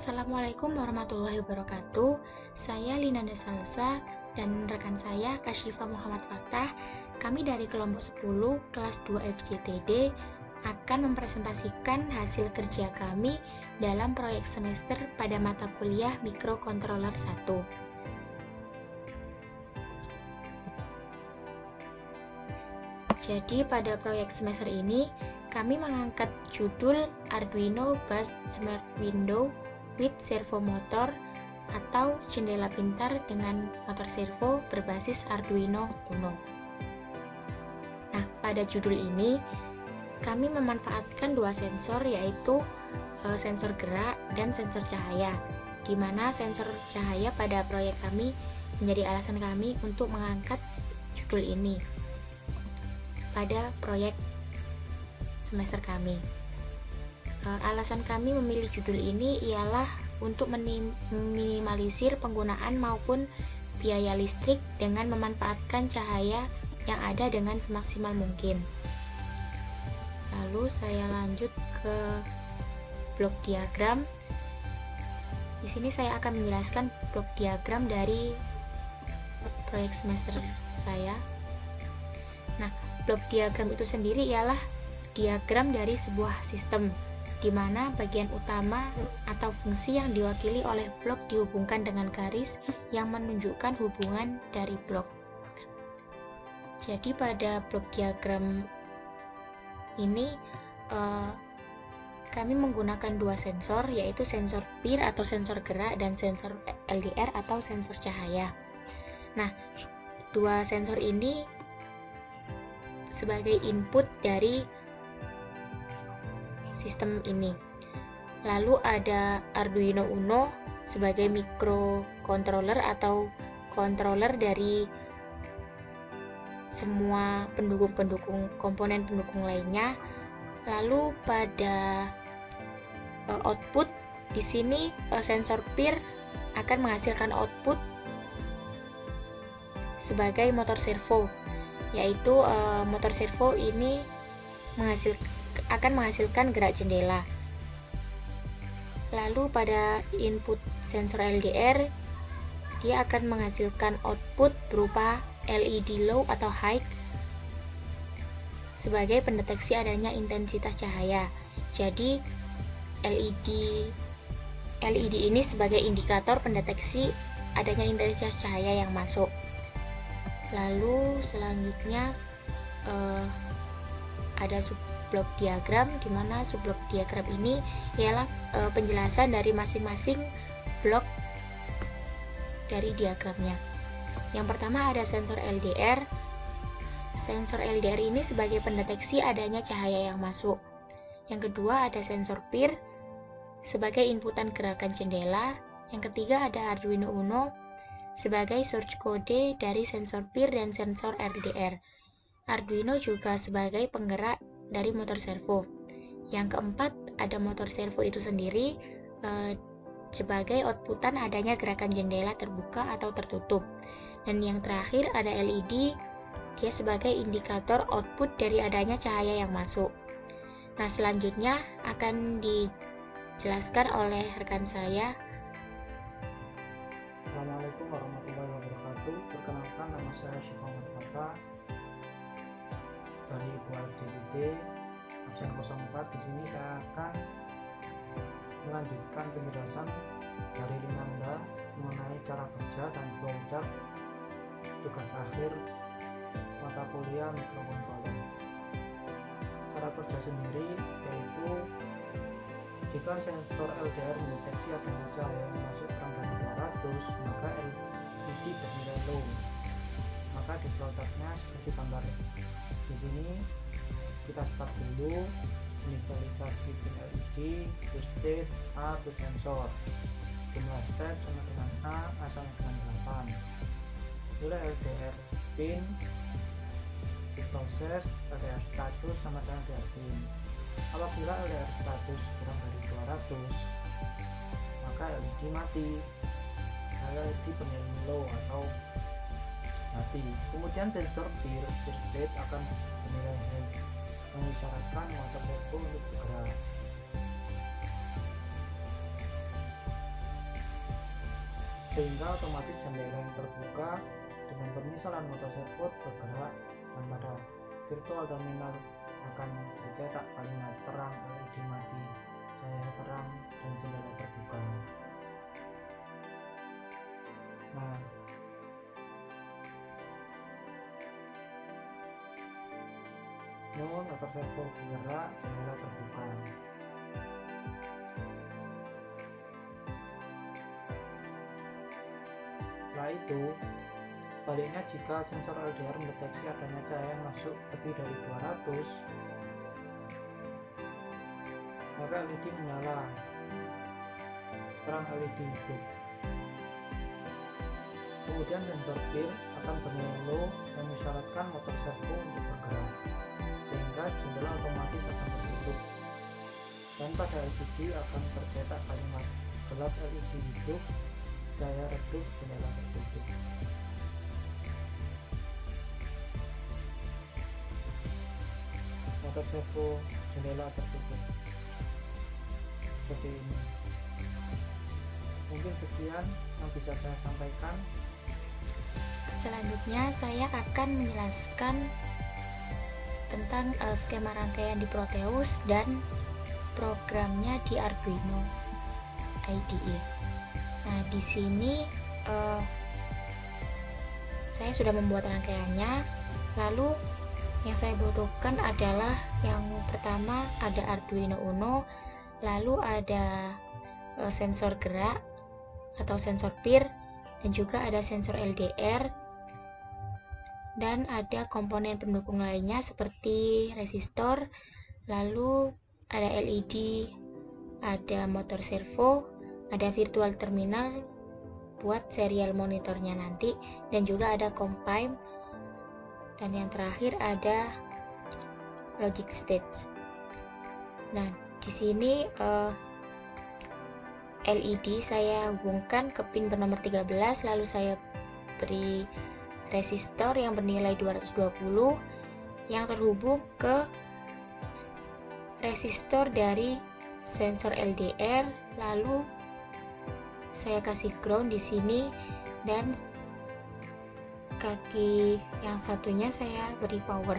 Assalamualaikum warahmatullahi wabarakatuh. Saya Linanda Salsa dan rekan saya Kasyifa Muhammad Fattah. Kami dari kelompok 10 kelas 2 FJTD akan mempresentasikan hasil kerja kami dalam proyek semester pada mata kuliah Microcontroller 1. Jadi pada proyek semester ini kami mengangkat judul Arduino Bus Smart Window with Servo Motor atau jendela pintar dengan motor servo berbasis Arduino Uno. Nah, pada judul ini kami memanfaatkan dua sensor, yaitu sensor gerak dan sensor cahaya, di mana sensor cahaya pada proyek kami menjadi alasan kami untuk mengangkat judul ini pada proyek semester kami. Alasan kami memilih judul ini ialah untuk meminimalisir penggunaan maupun biaya listrik dengan memanfaatkan cahaya yang ada dengan semaksimal mungkin. Lalu saya lanjut ke blok diagram. Di sini saya akan menjelaskan blok diagram dari proyek semester saya. Nah, blok diagram itu sendiri ialah diagram dari sebuah sistem, di mana bagian utama atau fungsi yang diwakili oleh blok dihubungkan dengan garis yang menunjukkan hubungan dari blok. Jadi pada blok diagram ini kami menggunakan dua sensor, yaitu sensor PIR atau sensor gerak dan sensor LDR atau sensor cahaya. Nah, dua sensor ini sebagai input dari sistem ini. Lalu ada Arduino Uno sebagai microcontroller atau controller dari semua komponen pendukung lainnya. Lalu pada output di sini sensor PIR akan menghasilkan output sebagai motor servo, yaitu motor servo ini akan menghasilkan gerak jendela. Lalu pada input sensor LDR, dia akan menghasilkan output berupa LED low atau high sebagai pendeteksi adanya intensitas cahaya. Jadi LED ini sebagai indikator pendeteksi adanya intensitas cahaya yang masuk. Lalu selanjutnya ada subblok diagram, di mana subblok diagram ini ialah penjelasan dari masing-masing blok dari diagramnya. Yang pertama ada sensor LDR. Sensor LDR ini sebagai pendeteksi adanya cahaya yang masuk. Yang kedua ada sensor PIR sebagai inputan gerakan jendela. Yang ketiga ada Arduino Uno sebagai source code dari sensor PIR dan sensor LDR. Arduino juga sebagai penggerak dari motor servo. Yang keempat ada motor servo itu sendiri sebagai outputan adanya gerakan jendela terbuka atau tertutup. Dan yang terakhir ada LED, dia sebagai indikator output dari adanya cahaya yang masuk. Nah, selanjutnya akan dijelaskan oleh rekan saya. Assalamualaikum warahmatullahi wabarakatuh. Perkenalkan, nama saya Kasyifa Muhammad Fattah dari FJTD absen 04. Di sini saya akan melanjutkan penjelasan dari Linanda mengenai cara kerja dan flowchart tugas akhir mata kuliah microcontroller. Cara kerja sendiri yaitu jika sensor LDR mendeteksi adanya cahaya yang masuk kurang dari 200, maka LED bernilai low. Maka di flowchartnya seperti gambar di sini. Kita start dulu inisialisasi pin LED, to state, A to sensor, jumlah step sama dengan A sama dengan 8. Bila LDR pin diproses, LDR status sama dengan LDR pin. Apabila LDR status kurang dari 200, maka LED mati. LED bernilai low atau mati. Kemudian sensor PIR to state akan bernilai high, mengisyaratkan motor servo untuk bergerak. sehingga otomatis jendela yang terbuka dengan permisalan motor servo bergerak, dan pada virtual terminal akan dicetak kalimat terang LED mati, cahaya terang, dan jendela terbuka. Nah, motor servo bergerak, jendela terbuka. Setelah itu, sebaliknya jika sensor LDR mendeteksi adanya cahaya yang masuk lebih dari 200, maka LED menyala, terang LED hidup. Kemudian sensor PIR akan bernilai low yang mensyaratkan motor servo untuk bergerak, sehingga jendela otomatis akan tertutup, dan pada LCD akan tercetak kalimat gelap LED hidup, cahaya redup, jendela tertutup. Motor servo, jendela tertutup seperti ini. Mungkin sekian yang bisa saya sampaikan. Selanjutnya saya akan menjelaskan tentang skema rangkaian di Proteus dan programnya di Arduino IDE. Nah, di sini saya sudah membuat rangkaiannya. Lalu yang saya butuhkan adalah yang pertama ada Arduino Uno, lalu ada sensor gerak atau sensor PIR, dan juga ada sensor LDR, dan ada komponen pendukung lainnya seperti resistor, lalu ada LED, ada motor servo, ada virtual terminal buat serial monitornya nanti, dan juga ada compime, dan yang terakhir ada logic state. Nah, di sini LED saya hubungkan ke pin bernomor 13, lalu saya beri resistor yang bernilai 220 yang terhubung ke resistor dari sensor LDR, lalu saya kasih ground di sini, dan kaki yang satunya saya beri power.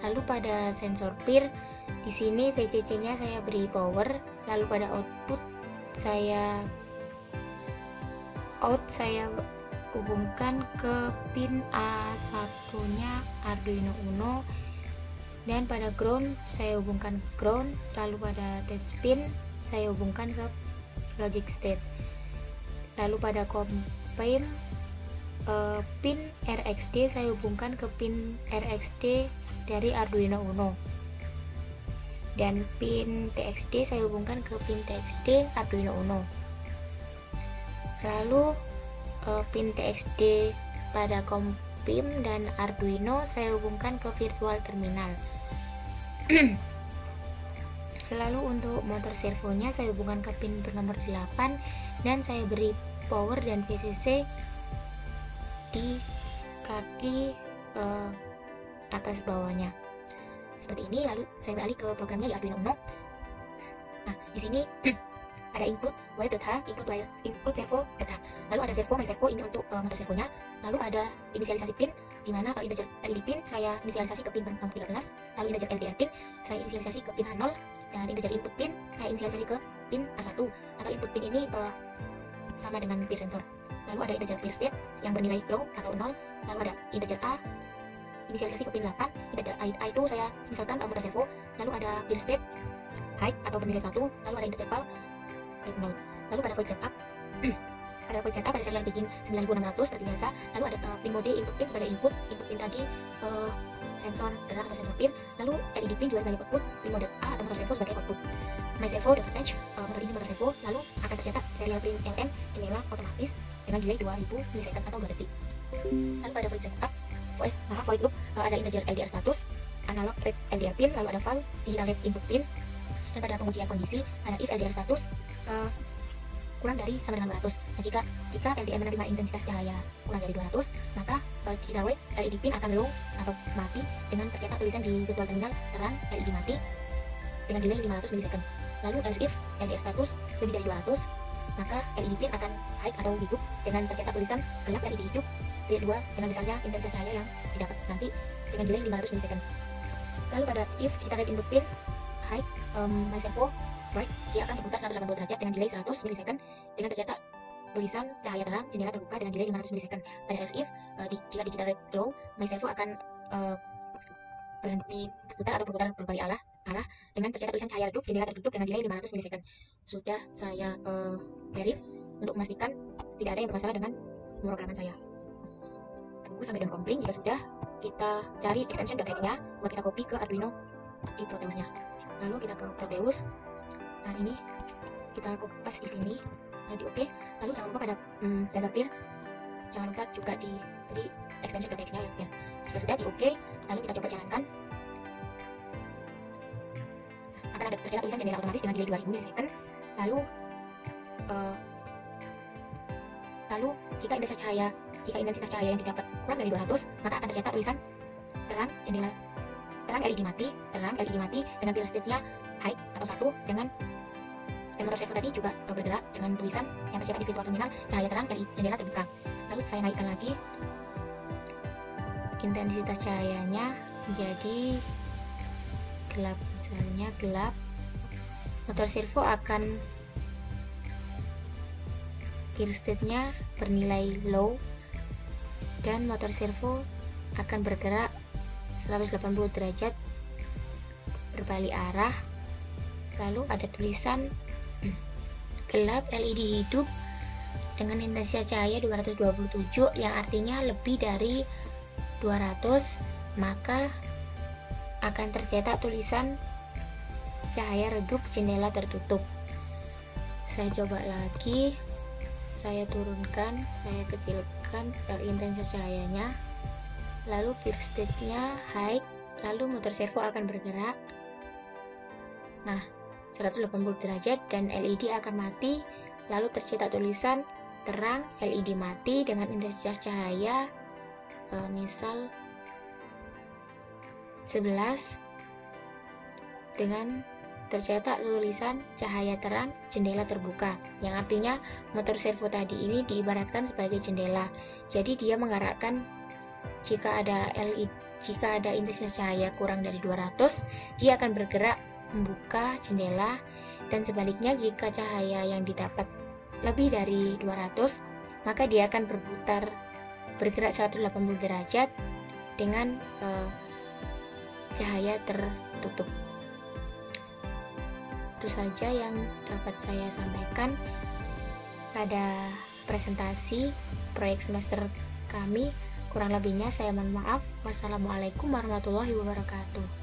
Lalu pada sensor PIR di sini VCC-nya saya beri power, lalu pada output saya hubungkan ke pin A1-nya Arduino Uno, dan pada ground saya hubungkan ground, lalu pada test pin saya hubungkan ke logic state. Lalu pada compime pin RxD saya hubungkan ke pin RxD dari Arduino Uno, dan pin TXD saya hubungkan ke pin TXD Arduino Uno. Lalu pin TXD pada compim dan Arduino saya hubungkan ke virtual terminal. Lalu untuk motor servonya saya hubungkan ke pin bernomor 8, dan saya beri power dan VCC di kaki atas bawahnya seperti ini. Lalu saya beralih ke programnya di Arduino Uno. Nah, di sini ada include wire.h, include servo.h. Lalu ada servo, my servo ini untuk motor servonya. Lalu ada inisialisasi pin, di mana integer LED pin saya inisialisasi ke pin nomor 13, lalu integer LDR pin saya inisialisasi ke pin A0, dan integer input pin saya inisialisasi ke pin A1, atau input pin ini sama dengan PIR sensor. Lalu ada integer PIR state yang bernilai low atau 0, lalu ada integer A inisialisasi ke pin 8, integer A itu saya misalkan motor servo, lalu ada PIR state height atau bernilai 1, lalu ada integer val 0. Lalu pada void setup pada void setup ada serial begin 9600 seperti biasa. Lalu ada pin mode input pin sebagai input pin tadi sensor gerak atau sensor pin, lalu LED pin juga sebagai output, pin mode A atau motor servo sebagai output. My servo dapat attach motor ini motor servo, lalu akan tercetak serial print LN jendela otomatis dengan delay 2000 milisecond atau 2 detik. Lalu pada void setup void loop ada integer LDR status, analog rate LDR pin, lalu ada val digital rate input pin, dan pada pengujian kondisi ada if LDR status kurang dari sama dengan 200. Nah, jika LDR menerima intensitas cahaya kurang dari 200, maka digital rate LED pin akan low atau mati dengan tercetak tulisan di virtual terminal terang LED mati dengan delay 500 milisecond. Lalu as if LDR status lebih dari 200, maka LED pin akan high atau hidup dengan tercetak tulisan gelap LED hidup period 2 dengan misalnya intensitas cahaya yang didapat nanti dengan delay 500 ms. Lalu pada if digital red input pin high my servo bright, dia akan berputar 180 derajat dengan delay 100 ms dengan tercetak tulisan cahaya terang jendela terbuka dengan delay 500 ms. Pada else if jika digital red low, my servo akan berhenti berputar atau berputar berbalik arah dengan tercetak tulisan cahaya redup jendela tertutup dengan delay 500 ms. Sudah saya verif untuk memastikan tidak ada yang bermasalah dengan pemrograman saya. Tunggu sampai down completing. Jika sudah, kita cari extension .hack-nya buat kita copy ke Arduino di Proteus-nya. Lalu kita ke Proteus. Nah, ini kita kopas di sini. Lalu di OK. Lalu jangan lupa pada sensor pin, jangan lupa juga di extension .hack-nya yang pin. Jika sudah di OK, lalu kita coba jalankan. Nah, akan ada tercetak tulisan jendela otomatis dengan delay 2000 ms. Lalu jika intensitas cahaya yang didapat kurang dari 200, maka akan tercetak tulisan terang LED mati dengan period state-nya high atau 1 dengan motor servo tadi juga bergerak dengan tulisan yang tercetak di virtual terminal cahaya terang dari jendela terbuka. Lalu saya naikkan lagi intensitas cahayanya menjadi gelap, misalnya gelap. Motor servo akan period state-nya bernilai low dan motor servo akan bergerak 180 derajat berbalik arah. Lalu ada tulisan gelap LED hidup dengan intensitas cahaya 227 yang artinya lebih dari 200, maka akan tercetak tulisan cahaya redup jendela tertutup. Saya coba lagi, saya turunkan, saya kecilkan intensitas cahayanya, lalu period state-nya high, lalu motor servo akan bergerak 180 derajat dan LED akan mati, lalu tercetak tulisan terang LED mati dengan intensitas cahaya misal 11 dengan tercetak tulisan cahaya terang jendela terbuka, yang artinya motor servo tadi ini diibaratkan sebagai jendela. Jadi dia menggerakkan jika ada intensitas cahaya kurang dari 200, dia akan bergerak membuka jendela, dan sebaliknya jika cahaya yang didapat lebih dari 200, maka dia akan bergerak 180 derajat dengan cahaya tertutup. Itu saja yang dapat saya sampaikan pada presentasi proyek semester kami. Kurang lebihnya saya mohon maaf. Wassalamualaikum warahmatullahi wabarakatuh.